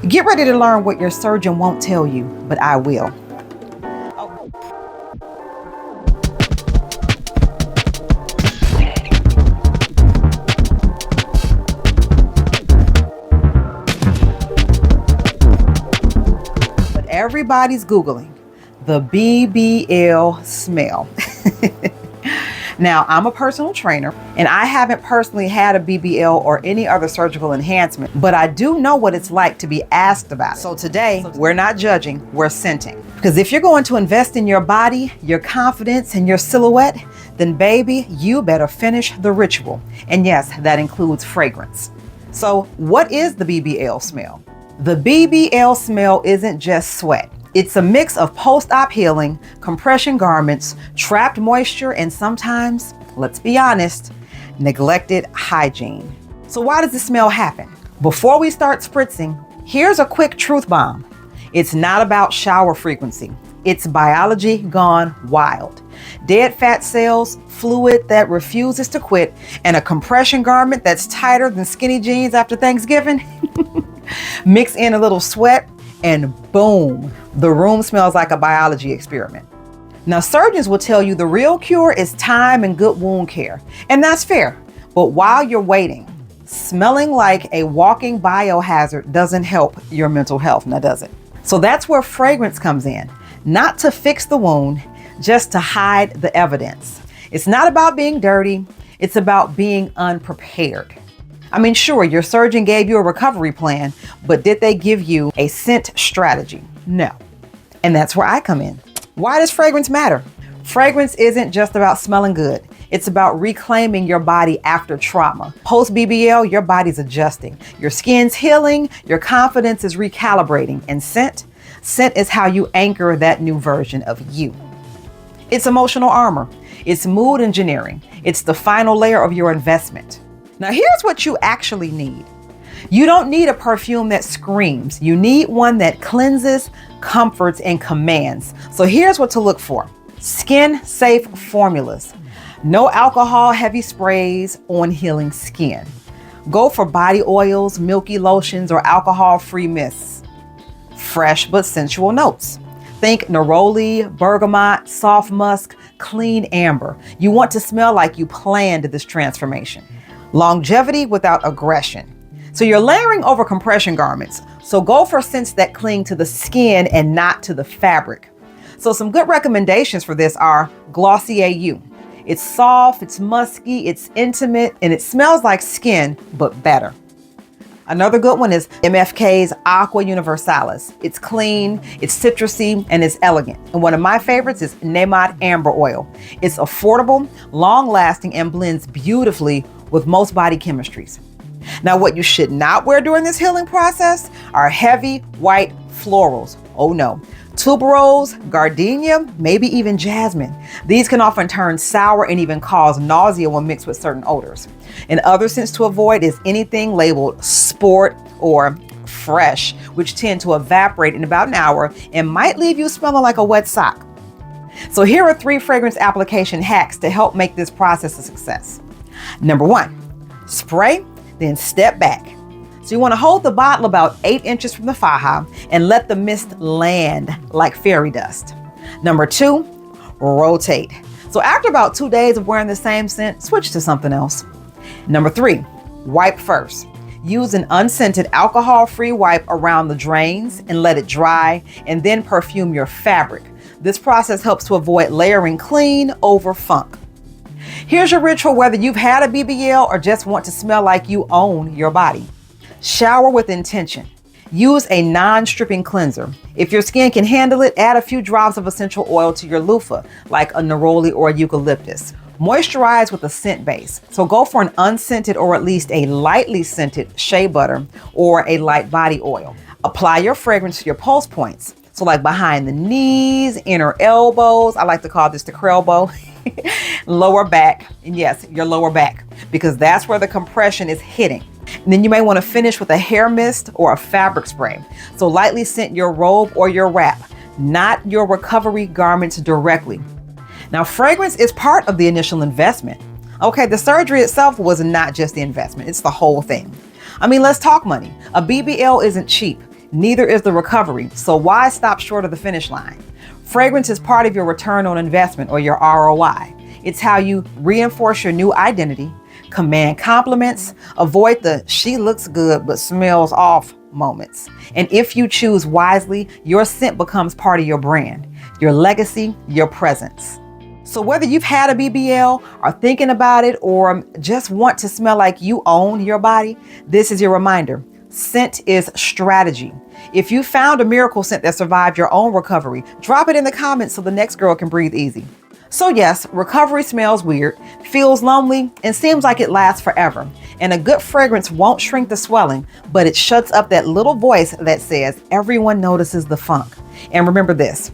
Get ready to learn what your surgeon won't tell you, but I will. But everybody's Googling the BBL smell. Now, I'm a personal trainer and I haven't personally had a BBL or any other surgical enhancement, but I do know what it's like to be asked about it. So today, we're not judging, we're scenting. Because if you're going to invest in your body, your confidence, and your silhouette, then baby, you better finish the ritual. And yes, that includes fragrance. So what is the BBL smell? The BBL smell isn't just sweat. It's a mix of post-op healing, compression garments, trapped moisture, and sometimes, let's be honest, neglected hygiene. So why does the smell happen? Before we start spritzing, here's a quick truth bomb. It's not about shower frequency. It's biology gone wild. Dead fat cells, fluid that refuses to quit, and a compression garment that's tighter than skinny jeans after Thanksgiving. Mix in a little sweat, and boom, the room smells like a biology experiment. Now, surgeons will tell you the real cure is time and good wound care, and that's fair. But while you're waiting, smelling like a walking biohazard doesn't help your mental health, now does it? So that's where fragrance comes in, not to fix the wound, just to hide the evidence. It's not about being dirty, it's about being unprepared. I mean, sure, your surgeon gave you a recovery plan, but did they give you a scent strategy? No. And that's where I come in. Why does fragrance matter? Fragrance isn't just about smelling good. It's about reclaiming your body after trauma. Post BBL, your body's adjusting. Your skin's healing, your confidence is recalibrating. And scent is how you anchor that new version of you. It's emotional armor. It's mood engineering. It's the final layer of your investment. Now, here's what you actually need. You don't need a perfume that screams. You need one that cleanses, comforts, and commands. So here's what to look for. Skin-safe formulas. No alcohol heavy sprays on healing skin. Go for body oils, milky lotions, or alcohol-free mists. Fresh but sensual notes. Think neroli, bergamot, soft musk, clean amber. You want to smell like you planned this transformation. Longevity without aggression. So you're layering over compression garments. So go for scents that cling to the skin and not to the fabric. So some good recommendations for this are Glossier You. It's soft, it's musky, it's intimate, and it smells like skin, but better. Another good one is MFK's Aqua Universalis. It's clean, it's citrusy, and it's elegant. And one of my favorites is Nemat Amber Oil. It's affordable, long-lasting, and blends beautifully with most body chemistries. Now, what you should not wear during this healing process are heavy white florals. Oh no. Tuberose, gardenia, maybe even jasmine. These can often turn sour and even cause nausea when mixed with certain odors. And other scents to avoid is anything labeled sport or fresh, which tend to evaporate in about an hour and might leave you smelling like a wet sock. So here are 3 fragrance application hacks to help make this process a success. Number 1, spray, then step back. So you want to hold the bottle about 8 inches from the faja and let the mist land like fairy dust. Number 2, rotate. So after about 2 days of wearing the same scent, switch to something else. Number 3, wipe first. Use an unscented alcohol-free wipe around the drains and let it dry, and then perfume your fabric. This process helps to avoid layering clean over funk. Here's your ritual whether you've had a BBL or just want to smell like you own your body. Shower with intention. Use a non-stripping cleanser. If your skin can handle it, add a few drops of essential oil to your loofah, like a neroli or a eucalyptus. Moisturize with a scent base. So go for an unscented or at least a lightly scented shea butter or a light body oil. Apply your fragrance to your pulse points. So like behind the knees, inner elbows, I like to call this the crelbo, lower back, and yes, your lower back, because that's where the compression is hitting. And then you may want to finish with a hair mist or a fabric spray. So lightly scent your robe or your wrap, not your recovery garments directly. Now, fragrance is part of the initial investment. Okay, the surgery itself was not just the investment, it's the whole thing. I mean, let's talk money. A BBL isn't cheap. Neither is the recovery, so why stop short of the finish line? Fragrance is part of your return on investment or your ROI. It's how you reinforce your new identity, command compliments, avoid the "she looks good but smells off" moments. And if you choose wisely, your scent becomes part of your brand, your legacy, your presence. So whether you've had a BBL, are thinking about it, or just want to smell like you own your body, this is your reminder. Scent is strategy. If you found a miracle scent that survived your own recovery, drop it in the comments so the next girl can breathe easy. So yes, recovery smells weird, feels lonely, and seems like it lasts forever. And a good fragrance won't shrink the swelling, but it shuts up that little voice that says everyone notices the funk. And remember this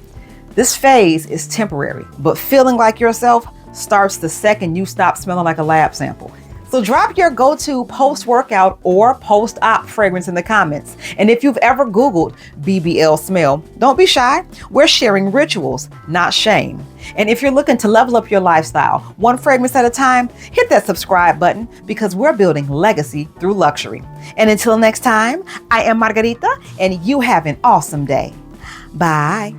phase is temporary, but feeling like yourself starts the second you stop smelling like a lab sample. So drop your go-to post-workout or post-op fragrance in the comments. And if you've ever Googled BBL smell, don't be shy. We're sharing rituals, not shame. And if you're looking to level up your lifestyle, one fragrance at a time, hit that subscribe button because we're building legacy through luxury. And until next time, I am Margarita, and you have an awesome day. Bye.